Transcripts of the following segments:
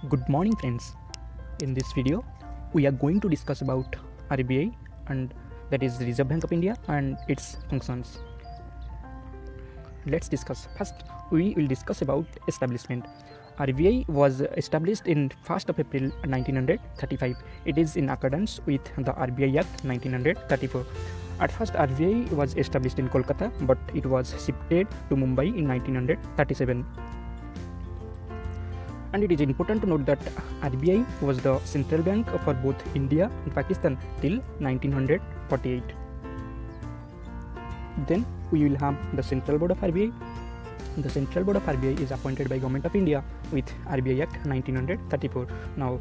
Good morning friends. In this video we are going to discuss about RBI, and that is Reserve Bank of India, and its functions. Let's discuss. First we will discuss about establishment. RBI was established in 1st of April 1935. It is in accordance with the RBI Act 1934. At first RBI was established in Kolkata, but it was shifted to Mumbai in 1937. And it is important to note that RBI was the central bank for both India and Pakistan till 1948. Then we will have the Central Board of RBI. The Central Board of RBI is appointed by Government of India with RBI Act 1934. Now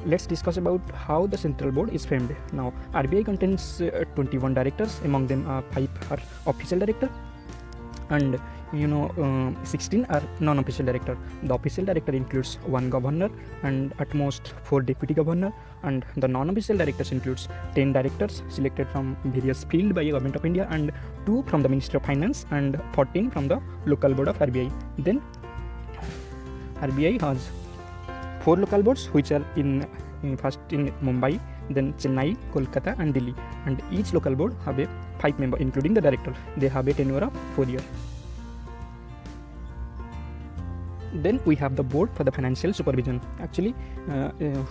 let's discuss about how the Central Board is framed. Now RBI contains 21 directors, among them 5 are official director, and 16 are non-official director. The official director includes 1 governor and at most 4 deputy governor, and the non-official directors includes 10 directors selected from various field by Government of India, and 2 from the Ministry of Finance and 14 from the local board of RBI. Then RBI has 4 local boards which are first in Mumbai, then Chennai, Kolkata and Delhi, and each local board have a 5 member including the director. They have a tenure of 4 years. Then we have the board for the financial supervision. Actually,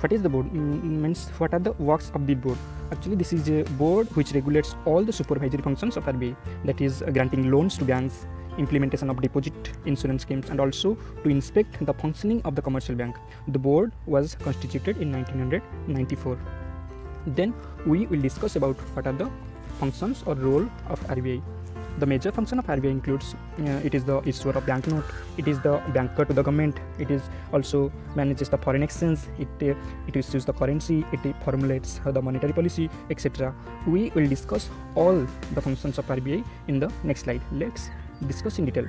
what is the board? Means what are the works of the board? Actually, this is a board which regulates all the supervisory functions of RBI, that is granting loans to banks, implementation of deposit insurance schemes, and also to inspect the functioning of the commercial bank. The board was constituted in 1994. Then we will discuss about what are the functions or role of RBI. The major function of RBI includes it is the issuer of banknote, it is the banker to the government, it is also manages the foreign exchange, it issues the currency, it formulates the monetary policy, etc. We will discuss all the functions of RBI in the next slide. Let's discuss in detail.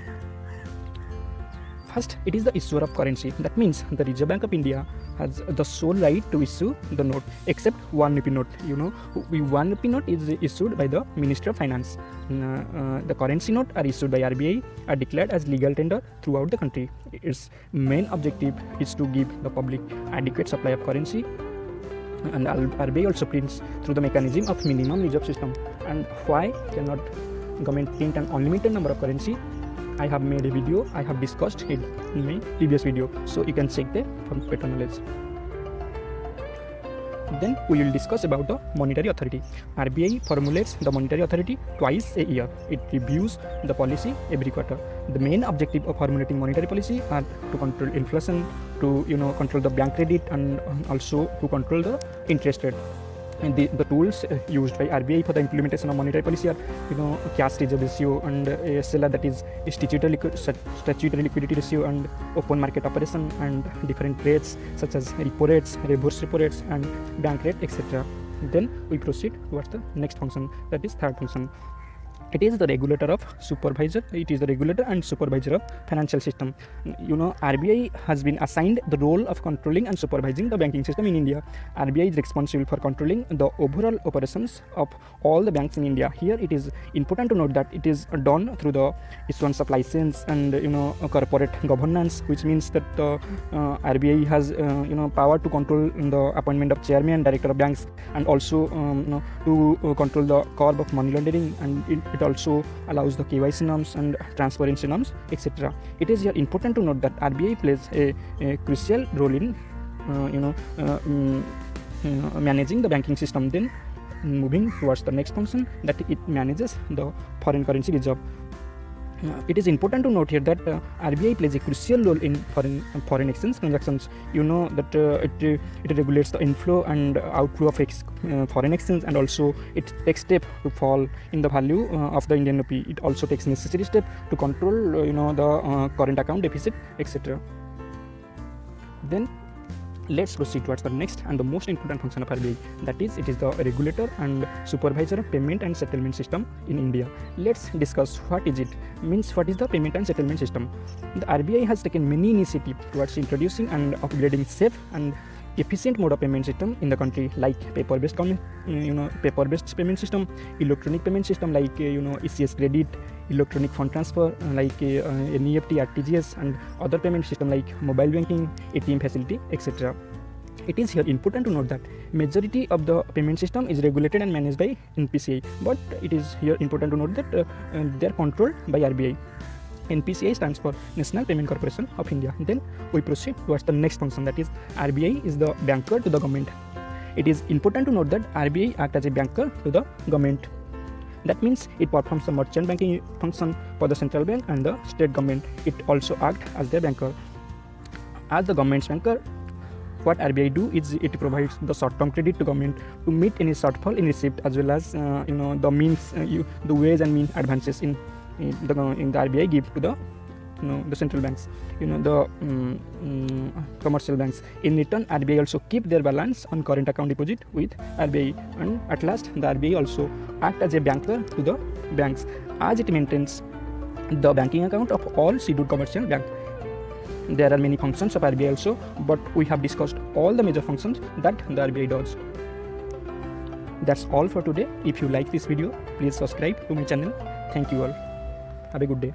First, it is the issuer of currency. That means the Reserve Bank of India has the sole right to issue the note, except 1 rupee note. 1 rupee note is issued by the Ministry of Finance. The currency note are issued by RBI, are declared as legal tender throughout the country. Its main objective is to give the public adequate supply of currency, and RBI also prints through the mechanism of minimum reserve system. And why cannot government print an unlimited number of currency? I have made a video, I have discussed it in my previous video, so you can check there from better knowledge. Then we will discuss about the monetary authority. RBI formulates the monetary authority twice a year. It reviews the policy every quarter. The main objective of formulating monetary policy are to control inflation, to control the bank credit, and also to control the interest rate. And the tools used by RBI for the implementation of monetary policy are cash reserve ratio, and SLR, that is statutory liquidity ratio, and open market operation, and different rates such as repo rates, reverse repo rates, and bank rate, etc. Then we proceed towards the next function, that is third function. It is the regulator of supervisor. It is the regulator and supervisor of financial system. RBI has been assigned the role of controlling and supervising the banking system in India. RBI is responsible for controlling the overall operations of all the banks in India. Here it is important to note that it is done through the issuance of license and corporate governance, which means that the RBI has power to control the appointment of chairman, director of banks, and also to control the curb of money laundering, and it also allows the KYC norms and transparency norms, etc. It is here important to note that RBI plays a crucial role in managing the banking system. Then moving towards the next function, that it manages the foreign currency reserve. It is important to note here that RBI plays a crucial role in foreign exchange transactions. That it regulates the inflow and outflow of foreign exchange, and also it takes steps to fall in the value of the Indian rupee. It also takes necessary steps to control the current account deficit, etc. Then let's proceed towards the next and the most important function of RBI, that is it is the regulator and supervisor of payment and settlement system in India. Let's discuss what is it. What is the payment and settlement system? The RBI has taken many initiatives towards introducing and upgrading safe and efficient mode of payment system in the country, like paper-based paper-based payment system, electronic payment system like ECS credit, electronic fund transfer like NEFT, RTGS, and other payment system like mobile banking, ATM facility, etc. It is here important to note that majority of the payment system is regulated and managed by NPCI, but it is here important to note that they are controlled by RBI. NPCI stands for National Payment Corporation of India. Then we proceed towards the next function, that is RBI is the banker to the government. It is important to note that RBI acts as a banker to the government. That means it performs the merchant banking function for the central bank and the state government. It also acts as their banker. As the government's banker, what RBI do is it provides the short-term credit to government to meet any shortfall in receipt, as well as the means, the ways and mean advances in the RBI give to the central banks, the commercial banks. In return, RBI also keep their balance on current account deposit with RBI, and at last the RBI also act as a banker to the banks, as it maintains the banking account of all scheduled commercial banks. There are many functions of RBI also, but we have discussed all the major functions that the RBI does. That's all for today. If you like this video, please subscribe to my channel. Thank you all. Have a good day.